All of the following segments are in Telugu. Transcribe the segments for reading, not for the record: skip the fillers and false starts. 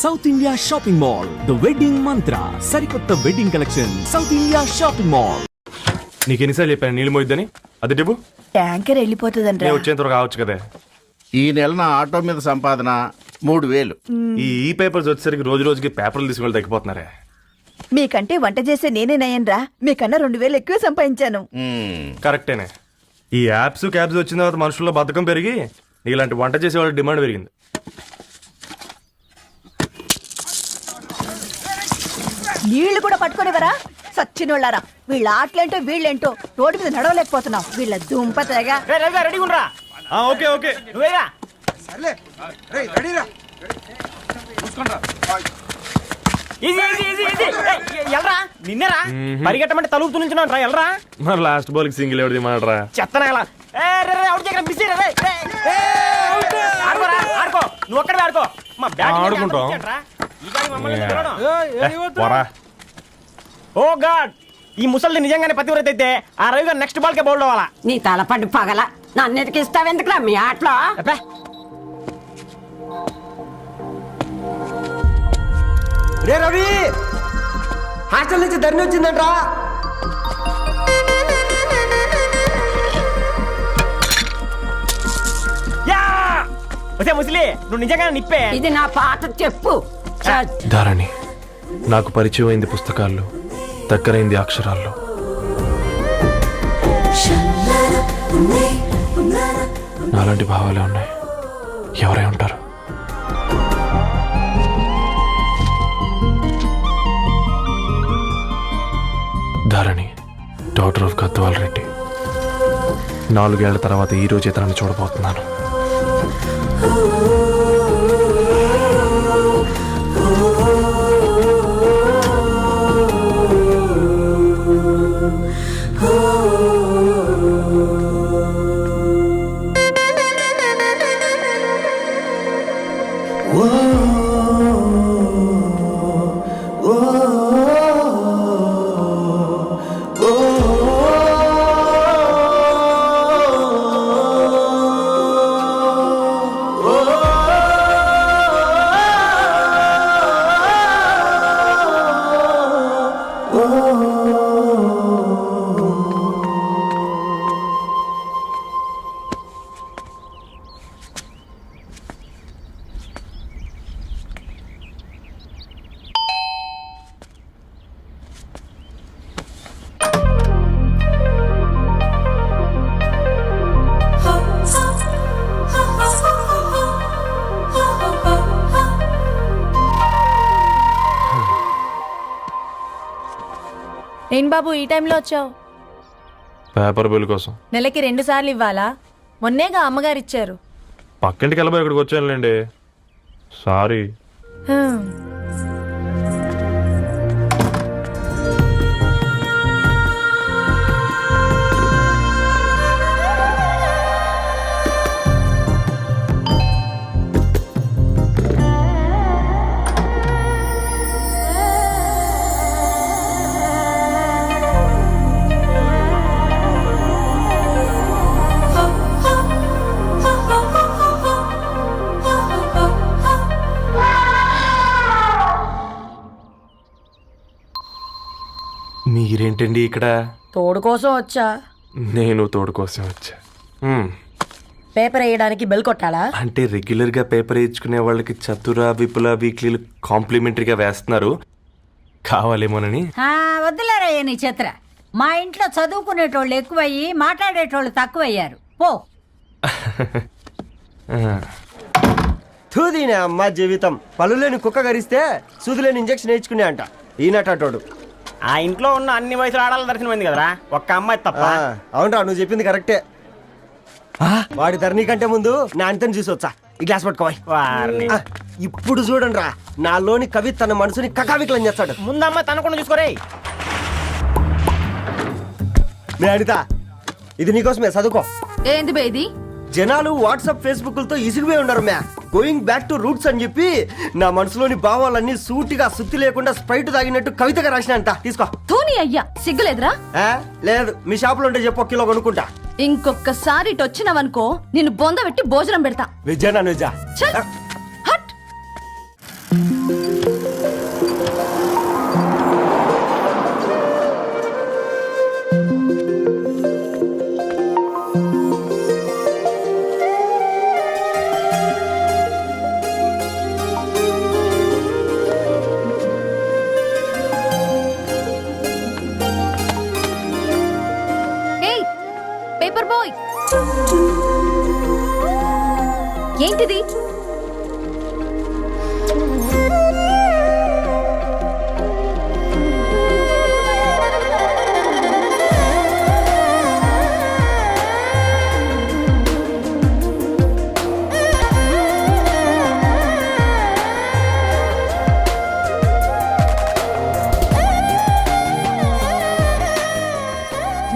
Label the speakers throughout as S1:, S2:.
S1: South India shopping mall, the wedding మంత్ర, సరికొత్త wedding collection, south India shopping mall.
S2: నీకు ఎన్నిసార్లు చెప్పాను నీళ్ళు మోయిద్దని? అది టిప్పు
S3: ట్యాంకర్ వెళ్ళిపోతుందంట.
S2: వచ్చేంత కావచ్చు కదా.
S4: ఈ నెల నా ఆటో మీద సంపాదన 3000.
S2: ఈ పేపర్స్ వచ్చేసరికి రోజు రోజుకి పేపర్లు తీసుకుని తగ్గిపోతున్నారే.
S3: మీకంటే వంట చేసే నేనే నయ్యన్రా, మీకన్నా 2000 ఎక్కువ సంపాదించాను.
S2: కరెక్టేనే. ఈ యాప్స్ క్యాబ్స్ వచ్చిన తర్వాత మనుషుల్లో బద్ధకం పెరిగి ఇలాంటి వంట చేసే వాళ్ళ డిమాండ్ పెరిగింది.
S3: నీళ్లు కూడా పట్టుకునేవరా సచ్చినోళ్ళారా. వీళ్ళ ఆటలేంటో వీళ్ళేంటో రోడ్డు మీద నడవలేకపోతున్నాం. వీళ్ళ దుంప తెగ.
S2: ఓకే ఓకే
S5: నిన్నరా పరిగెట్టమంటే తలుపుతూ నుంచున్నాను రా. ఎల్రా
S2: మరి లాస్ట్ బాల్ కి సింగిల్ ఎవరిది మాట్రా
S5: చెత్తనా ఎలా ఆడుకో. నువ్వు ఒక్కడే ఆడుకో. మా
S2: ఆడుకుంటాం.
S5: ఓ గాడ్, ఈ ముసలి నిజంగానే పతివ్రత అయితే ఆ రవి గారు నెక్స్ట్ బాల్ కే బౌల్డ్ అవ్వాలా.
S6: నీ తలపండు పగల నన్నెతికి ఇస్తావెందుకురా మీ ఆటలో.
S5: రే రవి, హాస్టల్ నుంచి ధరణి వచ్చిందంట్రా. ముసలి నువ్వు నిజంగానే నిప్పే.
S6: ఇది నా పాట చెప్పు.
S2: ధారణి, నాకు పరిచయం అయింది పుస్తకాల్లో, దగ్గరైంది అక్షరాల్లో. నాలాంటి భావాలే ఉన్నాయి. ఎవరై ఉంటారు? Dharani, daughter of Gadwal Reddy. 4 ఏళ్ల తర్వాత ఈ రోజు ఇతరాన్ని చూడబోతున్నాను.
S7: ఏం బాబు ఈ టైంలో వచ్చావు?
S2: పేపర్ బిల్ కోసం.
S7: నెలకి 2 సార్లు ఇవ్వాలా? మొన్నేగా అమ్మగారు ఇచ్చారు.
S2: పక్కింటికి వెళ్ళబోయి ఇక్కడికి వచ్చానులేండి. సారీ. మీరేంటండి ఇక్కడ?
S6: తోడు కోసం వచ్చా.
S2: నేను తోడు కోసం వచ్చా.
S6: పేపర్ వేయడానికి బెల్ కొట్టాలా?
S2: అంటే రెగ్యులర్ గా పేపర్ వేయించుకునే వాళ్ళకి చతుర విపుల వీక్లీలు కాంప్లిమెంటరీగా వేస్తున్నారు, కావాలేమోనని.
S6: వద్దులేరయ్య నీ చిత్ర. మా ఇంట్లో చదువుకునేటోళ్ళు ఎక్కువయ్యి మాట్లాడేటోళ్ళు తక్కువయ్యారు. పో.
S5: తూదీనే అమ్మ జీవితం. పళ్ళులేని కుక్క గరిస్తే సూదులేని ఇంజక్షన్ వేయించుకునే అంట ఈనటోడు. ఆ ఇంట్లో ఉన్న అన్ని వయసులో ఆడాల దర్శనమైంది కదరా, ఒక్క అమ్మాయి తప్ప. అవునరా, నువ్వు చెప్పింది కరెక్టే. వాడి ధరణి కంటే ముందు నా అంతని చూసి వచ్చా. ఈ గ్లాస్ పట్టుకోవాలి. ఇప్పుడు చూడండి రా, నాలోని కవి తన మనసుని కకావికలం చేస్తాడు. ముందమ్మ తనకుండా చూసుకోరే. అనిత, ఇది నీకోసమే, చదువుకో.
S7: ఏంది బేది?
S5: జనాలు వాట్సాప్ ఫేస్బుక్లతో ఇసిగిపోయి ఉన్నారు మ్యా. గోయింగ్ బ్యాక్ టు రూట్స్ అని చెప్పి నా మనసులోని భావాలన్నీ సూటిగా సుత్తి లేకుండా స్ప్రైట్ తాగినట్టు కవితగా రాసిన అంట. తీసుకో.
S7: తూని అయ్యా, సిగ్గులేదురా?
S5: లేదు, మీ షాప్ లో ఉంటే చెప్పు, 1 కిలో కొనుక్కుంటా.
S7: ఇంకొకసారి ఇటు వచ్చినవనుకో నిన్ను బొంద పెట్టి భోజనం పెడతా.
S5: విజయనా నిజా.
S8: ఏయ్ పేపర్ బాయ్, ఏంటిది?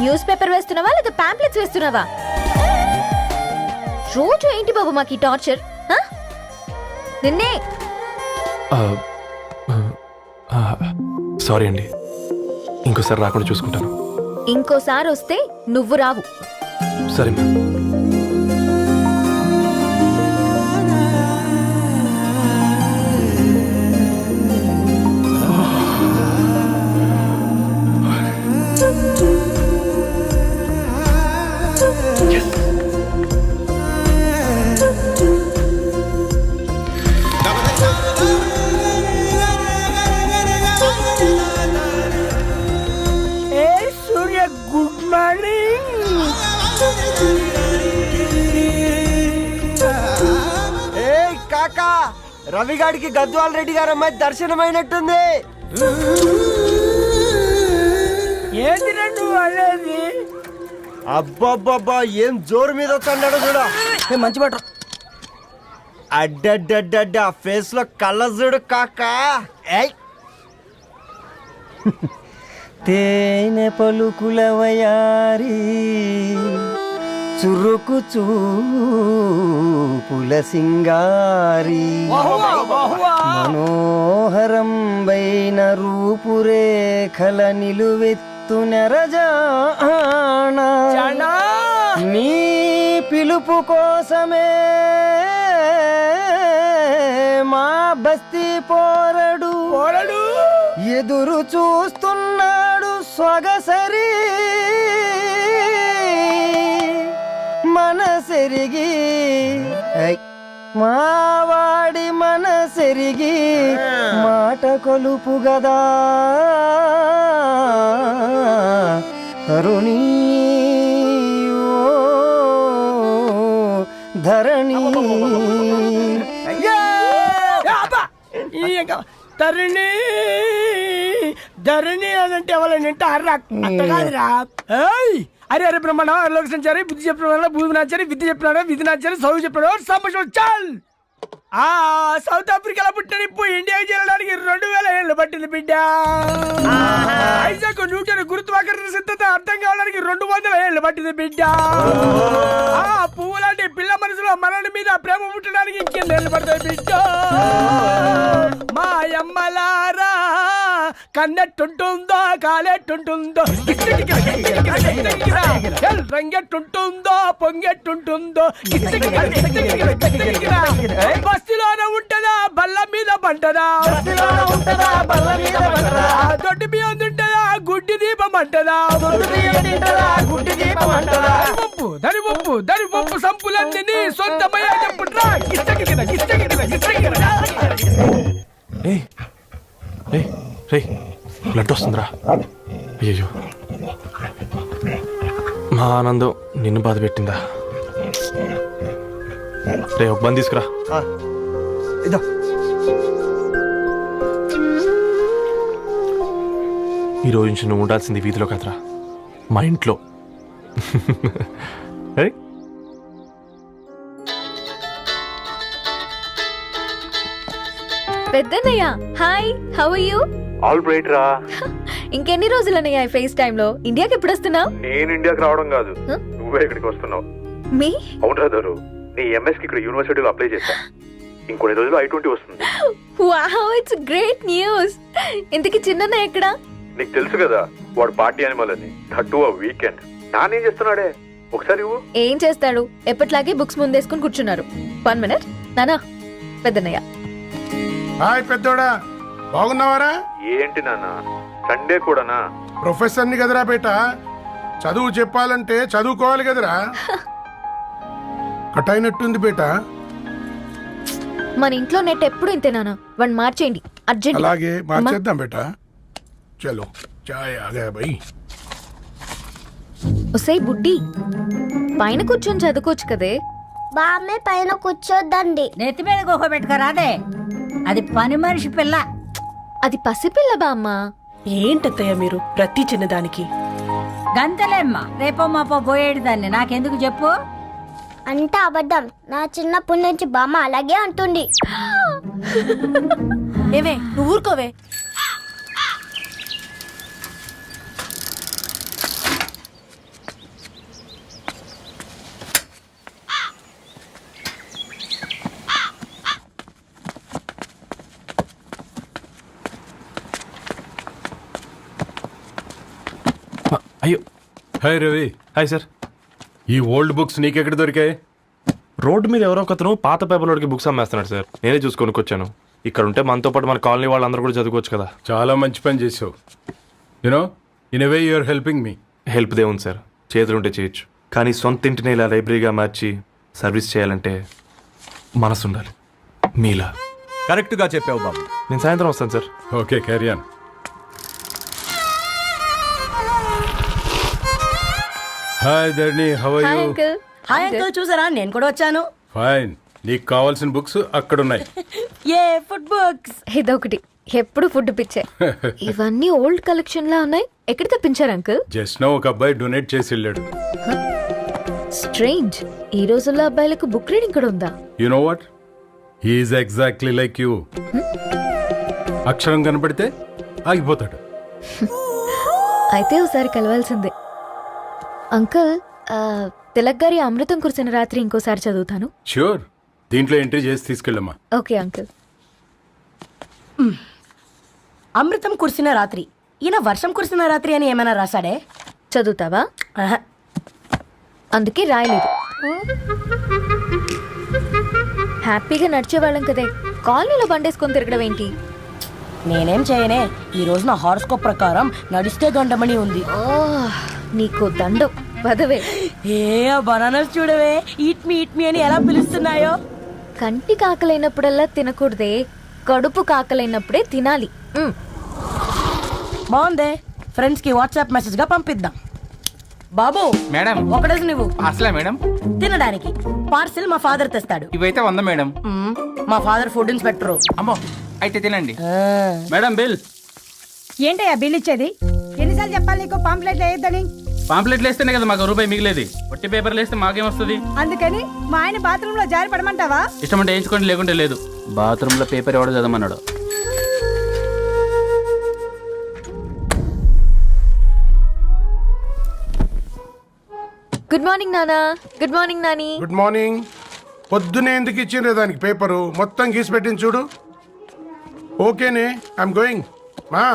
S8: న్యూస్ పేపర్ వేస్తున్నావా లేదా పాంప్లెట్స్ వేస్తున్నావా? రోజు ఏంటి బాబు మాకు ఈ టార్చర్? నిన్నే
S2: సారీ అండి, ఇంకోసారి రాకుండా చూసుకుంటాను.
S8: ఇంకోసారి వస్తే నువ్వు రావు.
S2: సరే మ్యామ్.
S5: ఏ సూర్య, గుడ్ మార్నింగ్. ఏ కాకా, రవిగాడికి గద్వాల్ రెడ్డి గారు అమ్మాయి దర్శనమైనట్టుంది. ఏంటి నువ్వు అనేది? అబ్బబ్బబ్బా, ఏం జోరు మీద వచ్చాడు చూడ. మంచి మాట. అడ్డడ్డడ్డ ఫేస్ లో కళ్ళ చూడు కాకా. ఏయ్ తేనె పలుకుల వయారి, చురుకు చూపుల సింగారి, మనోహరం వైన రూపురేఖల నిలువెత్తు నెరజానా, నీ పిలుపు కోసమే మా బస్తీ పోరడు ఎదురు చూస్తున్నాడు సొగసరి, మనసెరిగి మావాడి మనసెరిగి మాట కొలుపు గదా తరుణీ ఓ ధరణి. తరుణి ధరణి అదంటే ఎవరైనా అట్ట కాదురా. అరే అరే బ్రహ్మణ లోక సంచారి, బుద్ధి చెప్పిన భూమి నాచారి, విద్య చెప్పినాడు విధి నాచారి, చదువు చెప్పినాడు సంభాషణ చాల్. సౌత్ ఆఫ్రికాలో పుట్టిన ఇప్పుడు ఇండియాకి చేరడానికి 2000 ఏళ్ళు పట్టింది బిడ్డ. ఐజాక్ న్యూటన్ గురుత్వాకర్షణ సిద్ధత అర్థం కావడానికి 200 ఏళ్ళు పట్టింది బిడ్డ. పువ్వు లాంటి పిల్ల మనసులో మరణి మీద ప్రేమ పుట్టడానికి ఇంకేళ్ళు పడతాయి బిడ్డ. మా అమ్మలారా కన్నెట్టుంటుందో కాలెట్టుంటుందో, రంగెట్టుంటుందో పొంగెట్టుంటుందో, బస్తిలోనే ఉంటదా బల్ల మీద పంటదా, దొడ్డి బియ్యం తింటదా గుడ్డి దీపం అంటదా, దరి పప్పు సంపులన్నీ సొంతమయ్యా చెప్పుట్రా.
S2: బ్లడ్ వస్తుందిరా. అయ్యో, మా ఆనందం నిన్ను బాధ పెట్టిందా? రే ఒక బంద్ తీసుకురా.
S5: ఇదో
S2: ఈ రోజు నుంచి నువ్వు ఉండాల్సింది వీధిలో కదరా, మా ఇంట్లో.
S8: పెద్దన్నయ్య hi, how are you?
S2: All right రా.
S8: ఇంకెన్ని రోజులన్నయ్య ఫేస్ టైమ్ లో? ఇండియాకి ఎప్పుడు వస్తున్నావు?
S2: నేను ఇండియాకి రావడం కాదు, నువ్వే ఇక్కడికి వస్తున్నావు.
S8: మీ
S2: అవునరా దరు, నీ ఎంఎస్ కి ఇక్కడ యూనివర్సిటీలో అప్లై చేశా. ఇంకొన్ని రోజులు I-20 వస్తుంది.
S8: Wow, it's great news. ఇంతకి చిన్నన్నయ్య ఎక్కడ?
S2: నీకు తెలుసు కదా వాడు పార్టీ అనిమల్ అని, థర్టూ ఆ వీకెండ్. నానేం చేస్తున్నాడే ఒకసారి ఇవ్వు.
S8: ఏం చేస్తాడు, ఎప్పట్లాగే బుక్స్ ముందేసుకుని కూర్చున్నారు. 1 minute నానా. పెద్దన్నయ్య
S9: హాయ్ పెద్దోడా, బాగున్నావారా?
S2: ఏంటి నాన్న సండే కూడానా?
S9: ప్రొఫెసర్ని కదరా బేట, చదువు చెప్పాలంటే చదువుకోవాలి కదరా. కట్ అయినట్టుంది బేట.
S8: మన ఇంట్లో నెట్ ఎప్పుడు ఇంతేనా? వన్ మార్చేయండి అర్జెంట్.
S9: అలాగే మార్చేద్దాం బేట. చలో చాయ్ ఆగా భయ్.
S8: ఒసై బుడ్డి, పైన కూర్చొని చదువుకోవచ్చు కదే.
S10: బామ్మే పైన కూర్చోద్దండి.
S6: నెత్తి మీద గుహ పెట్టుకోరాదే, అది పని మనిషి పిల్ల.
S8: అది పసిపిల్ల బామ్మ.
S7: ఏంటత్తయ్య మీరు ప్రతి చిన్నదానికి?
S6: గంతలేమ్మా, రేపో మాపో పోయేడు దాన్ని నాకెందుకు చెప్పు.
S10: అంటే అబద్ధం. నా చిన్నప్పటి నుంచి బామ్మ అలాగే అంటుంది.
S7: ఏవే నువ్వు ఊరుకోవే.
S2: అయ్యో,
S9: హాయ్ రవి.
S2: Hi sir.
S9: ఈ ఓల్డ్ బుక్స్ నీకెక్కడ దొరికాయి?
S2: రోడ్డు మీద ఎవరో ఒకతను పాత పేపర్లోకి బుక్స్ అమ్మేస్తున్నాడు సార్. నేనే చూసుకొని వచ్చాను. ఇక్కడ ఉంటే మనతో పాటు మన కాలనీ వాళ్ళందరూ కూడా చదువుకోవచ్చు కదా.
S9: చాలా మంచి పని చేసావు. You know, in a way you're helping me.
S2: Help దేవుంది సార్, చేతులుంటే చేయొచ్చు. కానీ సొంత ఇంటిని ఇలా లైబ్రరీగా మార్చి సర్వీస్ చేయాలంటే మనసు ఉండాలి. మీలా.
S1: కరెక్ట్గా చెప్పావు బాబు.
S2: నేను సాయంత్రం వస్తాను sir.
S9: Okay, carry on. Hi Dharni, how are
S8: hi
S9: you?
S8: Uncle.
S7: Hi uncle, చూసారా నేను కూడా వచ్చాను.
S9: ఫైన్. నీకు కావాల్సిన బుక్స్ అక్కడ ఉన్నాయి.
S7: ఏ ఫుడ్ బుక్స్?
S8: ఇదొకటి, ఎప్పుడు ఫుడ్ పిచ్చే. ఇవన్నీ ఓల్డ్ కలెక్షన్ లా ఉన్నాయి. ఎక్కడ తెప్పించారు అంకుల్?
S9: జస్ట్ నో ఒక అబ్బాయి డొనేట్ చేసి వెళ్ళాడు.
S8: స్ట్రేంజ్, ఈ రోజుల్లో అబ్బాయిలకు బుక్ రీడింగ్ కూడా ఉందా?
S9: You know what, he's exactly like you. అక్షరం కనపడితే ఆగిపోతాడు.
S8: అయితే ఒకసారి కలవాల్సిందే. అంకుల్, తిలక్ గారి అమృతం కురిసిన రాత్రి ఇంకోసారి చదువుతాను.
S9: ష్యూర్, దీంట్లో ఎంట్రీ చేసి తీసుకెళ్ళమ్మా.
S8: Okay uncle.
S7: అమృతం కురిసిన రాత్రి. ఈయన వర్షం కురిసిన రాత్రి అని ఏమైనా రాశాడే?
S8: చదువుతావా?
S7: ఆహా.
S8: అందుకే రాయలేదు. హ్యాపీగా నడిచేవాళ్ళం కదే, కాలనీలో బండేసుకొని తిరగడం ఏంటి?
S7: నేనేం చేయనే, ఈ రోజు నా హారోస్కోప్ ప్రకారం నడిస్తే గండమణి ఉంది.
S8: నీకు దండం పదవే.
S7: ఏ బనానాస్ చూడవే, ఈట్ మీ అని ఎలా పిలుస్తున్నాయో.
S8: కంటి కాకలైనప్పుడల్లా తినకూడదే, కడుపు కాకలైనప్పుడే తినాలి.
S7: బాగుందే, ఫ్రెండ్స్ కి వాట్సాప్ మెసేజ్ గా పంపిద్దాం. బాబు
S11: మేడం,
S7: ఒకడేసి నువ్వు
S11: అసలే మేడం
S7: తినడానికి పార్సిల్ మా ఫాదర్ తెస్తాడు.
S11: ఇవైతే 100 మేడం.
S7: మా ఫాదర్ ఫుడ్ ఇన్స్పెక్టర్.
S11: అమ్మో, అయితే తినండి మేడం. బిల్
S6: ఏంటయ్యా బిల్ ఇచ్చేది? ఎన్నిసార్లు చెప్పాలి నీకు పాంప్లెట్ వేయొద్దని?
S11: పాంప్లెట్లు వేస్తేనే కదా మాకు రూపాయి మిగిలేది. ఒట్టి పేపర్లు వేస్తే మాకేమొస్తుంది?
S6: అందుకని మా ఆయన బాత్రూమ్ లో జారి పడమంటావా?
S11: ఇష్టం అంటే వేయించుకోండి, లేకుంటే లేదు. బాత్రూమ్ లో పేపర్ ఎవడో చదవమన్నాడు.
S8: గుడ్ మార్నింగ్ నానా. Good morning Nani.
S9: Good morning. పొద్దునే ఎందుకు ఇచ్చిండ్రే దానికి పేపరు? మొత్తం గీసి పెట్టింది చూడు. ఓకేనే, ఐఎమ్ గోయింగ్. మా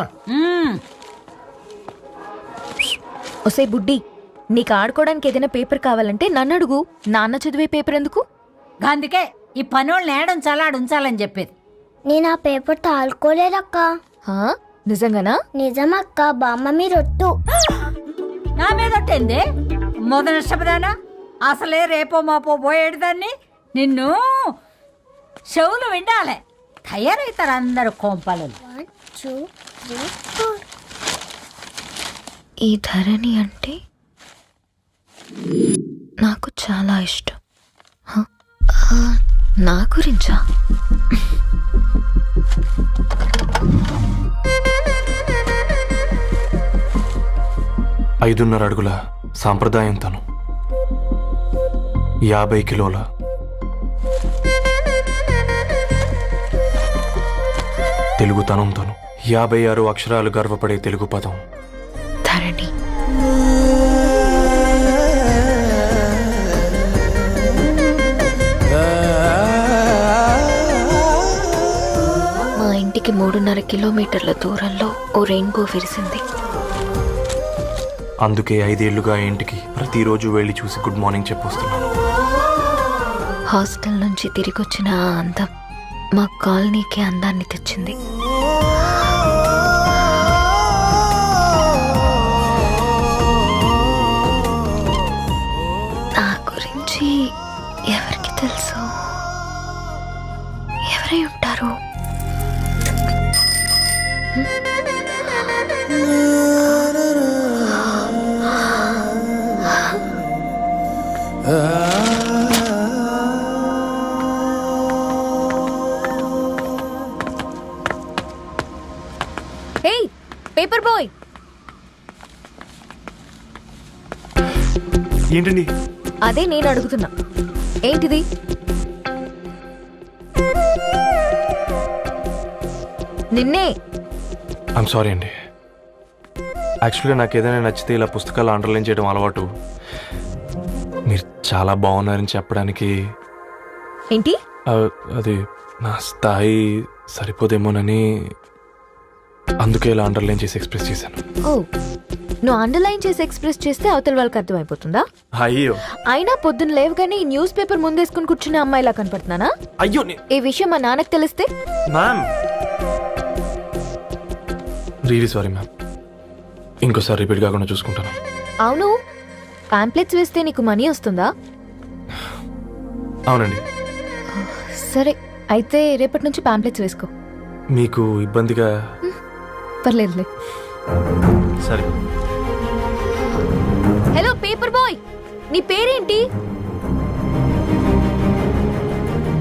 S8: ఒసే బుడ్డి, నీకు ఆడుకోవడానికి ఏదైనా పేపర్ కావాలంటే నన్ను అడుగు. నాన్న చదివే పేపర్ ఎందుకు?
S6: అందుకే ఈ పనోళ్ళని ఏడుంచాలా ఉంచాలని చెప్పేది.
S10: నేను ఆ పేపర్ తాలుకోలేదక్క.
S8: హా? నిజంగానా?
S10: నిజమక్క, బామ్మ మీరొట్టు.
S6: నా మీద ఒట్టేంది? మొదటి నష్టపదానా? అసలే రేపో మాపో పోయేడు దాన్ని. నిన్ను చెవులు వినాలే, తయారవుతారు అందరు కోంపాలు.
S10: 1 2 3 4.
S8: ఈ ధరణి అంటే నాకు చాలా ఇష్టం. హ? నా గురించా?
S2: 5.5 అడుగుల సాంప్రదాయం తను, 50 కిలోల తెలుగుతనం తను, 56 అక్షరాలు గర్వపడే తెలుగు పదం
S8: ధరణి. మా ఇంటికి 3.5 కిలోమీటర్ల దూరంలో ఓ రెయిన్బో విరిసింది.
S2: అందుకే 5 ఏళ్లుగా ఇంటికి ప్రతిరోజు వెళ్ళి చూసి గుడ్ మార్నింగ్ చెప్పొస్తున్నాను.
S8: హాస్టల్ నుంచి తిరిగొచ్చిన ఆ అందం మా కాలనీకి అందాన్ని తెచ్చింది. నా గురించి ఎవరికి తెలుసు? ఎవరై ఉంటారు? ఏయ్ పేపర్ బాయ్,
S2: ఏంటండి?
S8: అదే నేను అడుగుతున్నా, ఏంటిది? నిన్నే.
S2: ఐమ్ సారీ అండి. యాక్చువల్గా నాకు ఏదైనా నచ్చితే ఇలా పుస్తకాలు అండర్లైన్ చేయడం అలవాటు. మీరు చాలా బాగున్నారని చెప్పడానికి
S8: ఏంటి?
S2: అది నా స్థాయి సరిపోదేమోనని అందుకే ఇలా అండర్లైన్ చేసి ఎక్స్ప్రెస్ చేశాను.
S8: ఓ, నువ్వు అండర్లైన్ చేసి ఎక్స్ప్రెస్ చేస్తే అవతల వాళ్ళకి అర్థమైపోతుందా?
S2: అయ్యో
S8: అయినా పొద్దున్న లేవగానే ఈ న్యూస్ పేపర్ ముందేసుకుని కూర్చునే అమ్మాయిలా కనపడుతున్నానా?
S2: అయ్యో
S8: ఈ విషయం మా నాన్నకి తెలిస్తే?
S2: Ma'am really sorry ma'am. ఇంకోసారి రిపీట్ కాకుండా చూసుకుంటాను.
S8: అవును, పాంప్లెట్స్ వేస్తే నీకు మనీ వస్తుందా?
S2: అవునండి.
S8: సరే, అయితే రేపటి నుంచి పాంప్లెట్స్ వేసుకో.
S2: మీకు ఇబ్బందిగా?
S8: పర్లేదులే.
S2: సరే.
S8: హలో పేపర్ బాయ్, నీ పేరేంటి?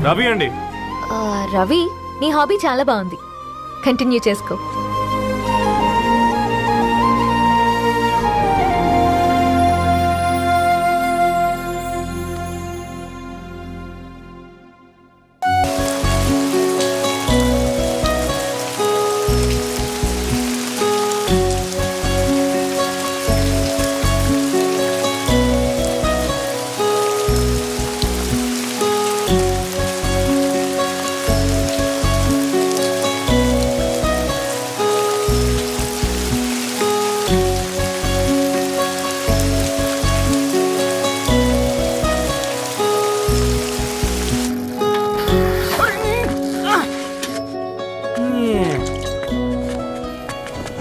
S2: రవి అండి.
S8: రవి, నీ హాబీ చాలా బాగుంది, కంటిన్యూ చేసుకో.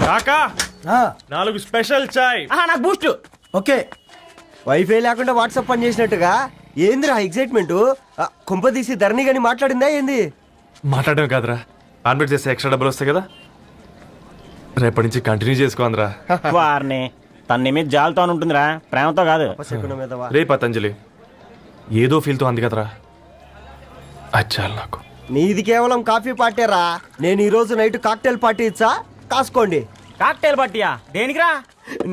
S2: కాకా 4 స్పెషల్ చాయ్.
S5: నాకు బూస్ట్. ఓకే, వైఫై లేకుండా వాట్సాప్ పని చేసినట్టుగా ఏందిరా ఎగ్జైట్మెంట్? కుంప తీసి ధరణి గాని మాట్లాడిందా ఏంది?
S2: మాట్లాడడం కాదురా, కాన్వర్ట్ చేస్తే ఎక్స్ట్రా డబ్బులు వస్తాయి కదా, రేపటి నుంచి కంటిన్యూ చేసుకోందిరా.
S5: వారిని తన మీద జాలతో ఉంటుందిరా, ప్రేమతో కాదు.
S2: రే పతంజలి, ఏదో ఫీల్తో అంది కదరా, అది చాలు నాకు.
S5: నీది కేవలం కాఫీ పార్టీరా. నేను ఈ రోజు నైట్ కాక్టైల్ పార్టీ ఇచ్చా, కాసుకోండి. కాక్టైల్ పార్టీయా? దేనికిరా?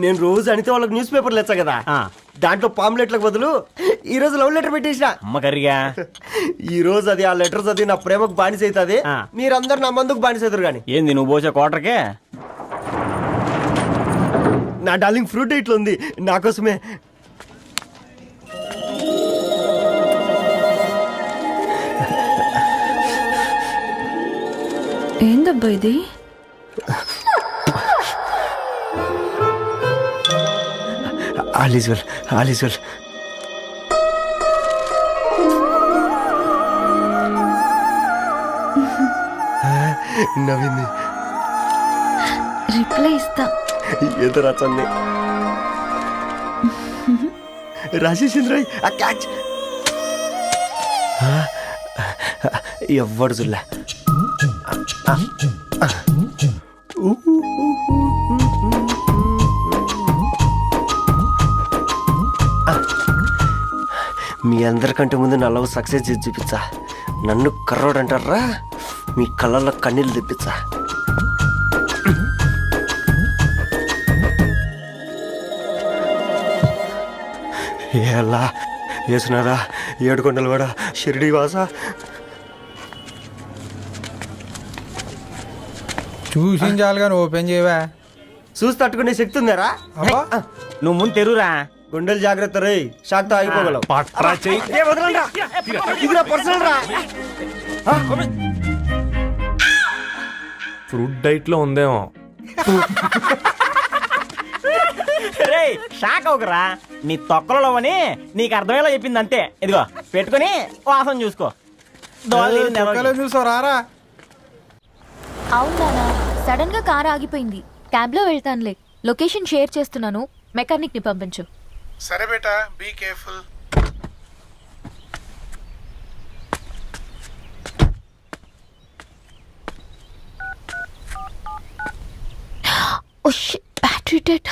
S5: నేను రోజు అనితే వాళ్ళకి న్యూస్ పేపర్లు ఇచ్చా కదా, దాంట్లో పాంప్లెట్లకు బదులు ఈ రోజు లవ్ లెటర్ పెట్టేసిన. అమ్మకరిగా ఈ రోజు అది ఆ లెటర్ చదివి నా ప్రేమకు బానిస అవుతుంది. మీరందరు నా మందుకు బానిస అవుతారు. కానీ ఏంది నువ్వు పోసే కోటర్కే? నా డార్లింగ్ ఫ్రూట్ ఇట్లా ఉంది నా కోసమే.
S8: ఏందబ్బా ఇది?
S5: All is well, all is well. నవ్వింది.
S8: రిప్లై ఇస్తా.
S5: ఏదో రచంది రాజేసింద్ర క్యాచ్. ఎవ్వడు జుల్లా. మీ అందరికంటే ముందు నా లవ్ సక్సెస్ చేసి చూపించా. నన్ను కర్రోడు అంటారా, మీ కళ్ళల్లో కన్నీళ్ళు తెప్పించా. ఎలా వేసినారా ఏడుకొండలు కూడా షిరిడి వాస.
S12: చూసించాలి కానీ ఓపెన్ చేయవా?
S5: చూసి తట్టుకునే శక్తి ఉందారా? నువ్వు ముందు తెరురా, గుండెలు జాగ్రత్త రే, షాక్ తో ఆగిపోగలవు.
S2: ఫ్రూట్ డైట్ లో ఉందేమో.
S5: షాక్ అవకరా, నీ తొక్కలలో అని నీకు అర్థమయ్యేలా చెప్పింది అంతే. ఇదిగో పెట్టుకుని వాసన చూసుకో.
S12: కుక్కలో చూసారా?
S8: అవునా, సడన్ గా కార్ ఆగిపోయింది. క్యాబ్ లో వెళ్తానులే. లొకేషన్ షేర్ చేస్తున్నాను, మెకానిక్ ని పంపించు.
S9: సరే బేటా, బీ కేర్ఫుల్.
S8: Battery dead.